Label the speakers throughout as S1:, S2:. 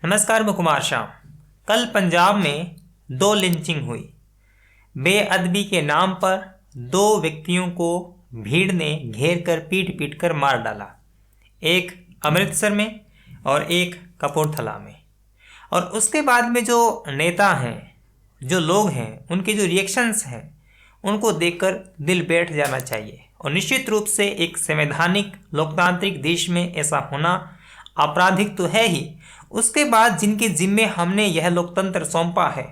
S1: नमस्कार, मैं कुमार श्याम। कल पंजाब में 2 लिंचिंग हुई। बेअदबी के नाम पर 2 व्यक्तियों को भीड़ ने घेर कर पीट पीट कर मार डाला, एक अमृतसर में और एक कपूरथला में। और उसके बाद में जो नेता हैं, जो लोग हैं, उनके जो रिएक्शंस हैं, उनको देखकर दिल बैठ जाना चाहिए। और निश्चित रूप से एक संवैधानिक लोकतांत्रिक देश में ऐसा होना आपराधिक तो है ही। उसके बाद जिनके जिम्मे हमने यह लोकतंत्र सौंपा है,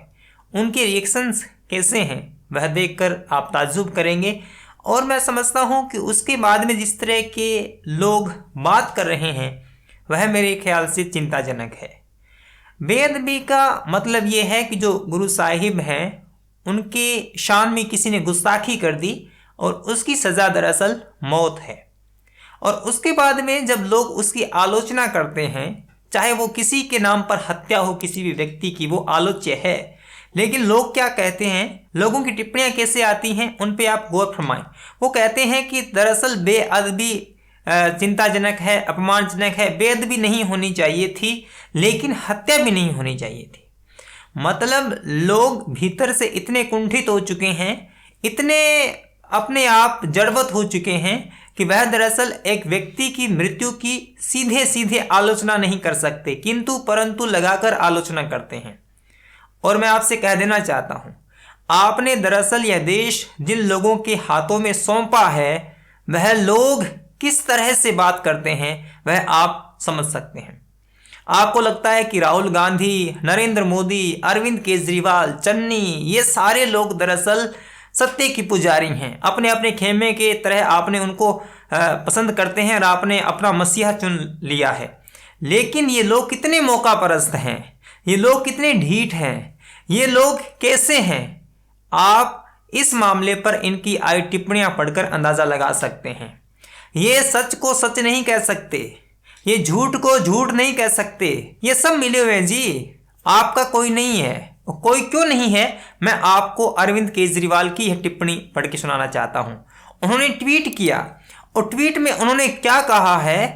S1: उनके रिएक्शंस कैसे हैं वह देखकर आप ताज्जुब करेंगे। और मैं समझता हूं कि उसके बाद में जिस तरह के लोग बात कर रहे हैं वह मेरे ख्याल से चिंताजनक है। बेअदबी का मतलब ये है कि जो गुरु साहिब हैं उनके शान में किसी ने गुस्ताखी कर दी और उसकी सज़ा दरअसल मौत है। और उसके बाद में जब लोग उसकी आलोचना करते हैं, चाहे वो किसी के नाम पर हत्या हो किसी भी व्यक्ति की, वो आलोच्य है। लेकिन लोग क्या कहते हैं, लोगों की टिप्पणियां कैसे आती हैं, उन पे आप गौर फरमाएं। वो कहते हैं कि दरअसल बेअदबी चिंताजनक है, अपमानजनक है, बेअदबी नहीं होनी चाहिए थी, लेकिन हत्या भी नहीं होनी चाहिए थी। मतलब लोग भीतर से इतने कुंठित हो चुके हैं, इतने अपने आप जड़वत हो चुके हैं कि वह दरअसल एक व्यक्ति की मृत्यु की सीधे सीधे आलोचना नहीं कर सकते, किंतु परंतु लगाकर आलोचना करते हैं। और मैं आपसे कह देना चाहता हूं, आपने दरअसल यह देश जिन लोगों के हाथों में सौंपा है, वह लोग किस तरह से बात करते हैं वह आप समझ सकते हैं। आपको लगता है कि राहुल गांधी, नरेंद्र मोदी, अरविंद केजरीवाल, चन्नी, ये सारे लोग दरअसल सत्य की पुजारी हैं। अपने अपने खेमे के तरह आपने उनको पसंद करते हैं और आपने अपना मसीहा चुन लिया है। लेकिन ये लोग कितने मौका परस्त हैं, ये लोग कितने ढीठ हैं, ये लोग कैसे हैं, आप इस मामले पर इनकी आई टिप्पणियां पढ़कर अंदाज़ा लगा सकते हैं। ये सच को सच नहीं कह सकते, ये झूठ को झूठ नहीं कह सकते, ये सब मिले हुए हैं जी। आपका कोई नहीं है। कोई क्यों नहीं है, मैं आपको अरविंद केजरीवाल की यह टिप्पणी पढ़ के सुनाना चाहता हूं। उन्होंने ट्वीट किया और ट्वीट में उन्होंने क्या कहा है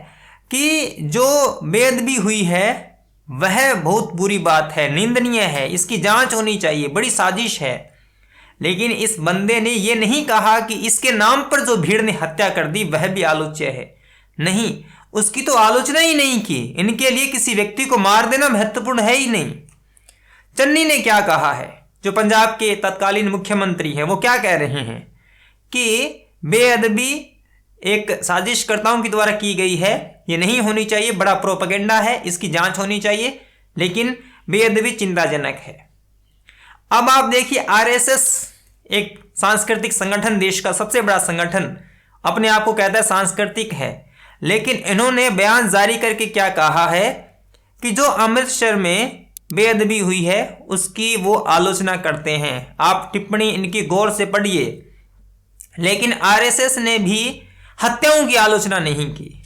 S1: कि जो बेअदबी हुई है वह बहुत बुरी बात है, निंदनीय है, इसकी जांच होनी चाहिए, बड़ी साजिश है। लेकिन इस बंदे ने यह नहीं कहा कि इसके नाम पर जो भीड़ ने हत्या कर दी वह भी आलोच्य है। नहीं, उसकी तो आलोचना ही नहीं की। इनके लिए किसी व्यक्ति को मार देना महत्वपूर्ण है ही नहीं। चन्नी ने क्या कहा है, जो पंजाब के तत्कालीन मुख्यमंत्री हैं, वो क्या कह रहे हैं कि बेअदबी एक साजिशकर्ताओं के द्वारा की गई है, ये नहीं होनी चाहिए, बड़ा प्रोपेगेंडा है, इसकी जांच होनी चाहिए, लेकिन बेअदबी चिंताजनक है। अब आप देखिए, आरएसएस एक सांस्कृतिक संगठन, देश का सबसे बड़ा संगठन, अपने आप को कहता है सांस्कृतिक है, लेकिन इन्होंने बयान जारी करके क्या कहा है कि जो अमृतसर में बेअदबी हुई है उसकी वो आलोचना करते हैं। आप टिप्पणी इनकी गौर से पढ़िए। लेकिन आरएसएस ने भी हत्याओं की आलोचना नहीं की।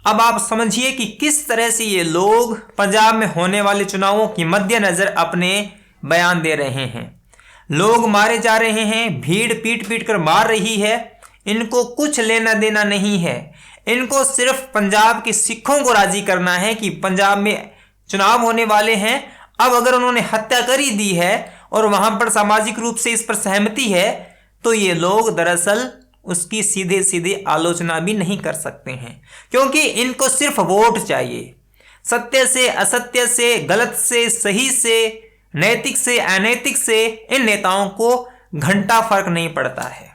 S1: अब आप समझिए कि किस तरह से ये लोग पंजाब में होने वाले चुनावों के मद्देनजर अपने बयान दे रहे हैं। लोग मारे जा रहे हैं, भीड़ पीट पीट कर मार रही है, इनको कुछ लेना देना नहीं है। इनको सिर्फ पंजाब के सिखों को राजी करना है कि पंजाब में चुनाव होने वाले हैं। अब अगर उन्होंने हत्या कर ही दी है और वहां पर सामाजिक रूप से इस पर सहमति है, तो ये लोग दरअसल उसकी सीधे सीधे आलोचना भी नहीं कर सकते हैं, क्योंकि इनको सिर्फ वोट चाहिए। सत्य से असत्य से, गलत से सही से, नैतिक से अनैतिक से इन नेताओं को घंटा फर्क नहीं पड़ता है।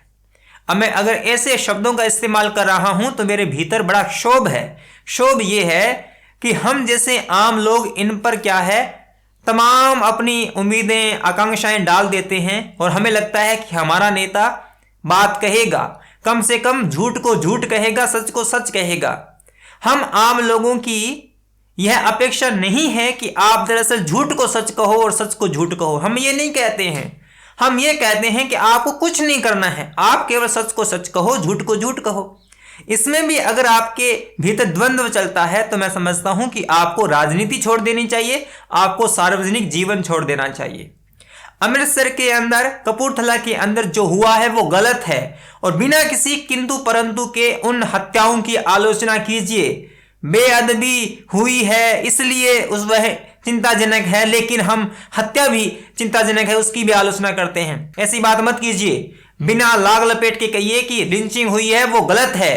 S1: अब मैं अगर ऐसे शब्दों का इस्तेमाल कर रहा हूं तो मेरे भीतर बड़ा क्षोभ है। क्षोभ ये है कि हम जैसे आम लोग इन पर क्या है, तमाम अपनी उम्मीदें आकांक्षाएं डाल देते हैं और हमें लगता है कि हमारा नेता बात कहेगा, कम से कम झूठ को झूठ कहेगा, सच को सच कहेगा। हम आम लोगों की यह अपेक्षा नहीं है कि आप दरअसल झूठ को सच कहो और सच को झूठ कहो। हम ये नहीं कहते हैं, हम ये कहते हैं कि आपको कुछ नहीं करना है, आप केवल सच को सच कहो, झूठ को झूठ कहो। इसमें भी अगर आपके भीतर द्वंद्व चलता है तो मैं समझता हूं कि आपको राजनीति छोड़ देनी चाहिए, आपको सार्वजनिक जीवन छोड़ देना चाहिए। अमृतसर के अंदर, कपूरथला के अंदर जो हुआ है वो गलत है और बिना किसी किंतु परंतु के उन हत्याओं की आलोचना कीजिए। बेअदबी हुई है इसलिए उस वह चिंताजनक है, लेकिन हम हत्या भी चिंताजनक है उसकी भी आलोचना करते हैं। ऐसी बात मत कीजिए। बिना लाग लपेट के कहिए कि लिंचिंग हुई है वो गलत है।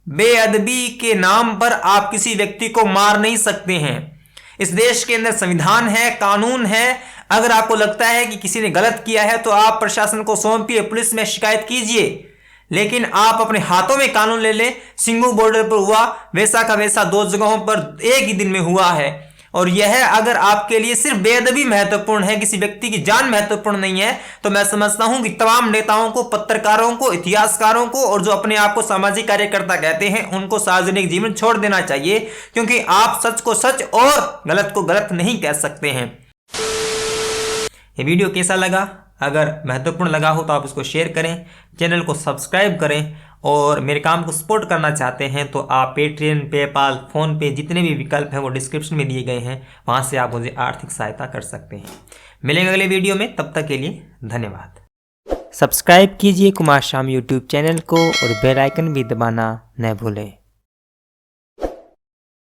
S1: बेअदबी के नाम पर आप किसी व्यक्ति को मार नहीं सकते हैं। इस देश के अंदर संविधान है, कानून है। अगर आपको लगता है कि किसी ने गलत किया है तो आप प्रशासन को सौंपिए, पुलिस में शिकायत कीजिए, लेकिन आप अपने हाथों में कानून ले लें। सिंघू बॉर्डर पर हुआ वैसा का वैसा 2 जगहों पर एक ही दिन में हुआ है। और यह अगर आपके लिए सिर्फ बेअदबी महत्वपूर्ण है, किसी व्यक्ति की जान महत्वपूर्ण नहीं है, तो मैं समझता हूं कि तमाम नेताओं को, पत्रकारों को, इतिहासकारों को और जो अपने आप को सामाजिक कार्यकर्ता कहते हैं उनको सार्वजनिक जीवन छोड़ देना चाहिए, क्योंकि आप सच को सच और गलत को गलत नहीं कह सकते हैं। ये वीडियो कैसा लगा? अगर महत्वपूर्ण लगा हो तो आप इसको शेयर करें, चैनल को सब्सक्राइब करें और मेरे काम को सपोर्ट करना चाहते हैं तो आप पेटीएम, पेपाल, फोन पे जितने भी विकल्प हैं वो डिस्क्रिप्शन में दिए गए हैं, वहाँ से आप मुझे आर्थिक सहायता कर सकते हैं। मिलेंगे अगले वीडियो में, तब तक के लिए धन्यवाद। सब्सक्राइब कीजिए कुमार शाम यूट्यूब चैनल को और बेल आइकन भी दबाना न भूलें।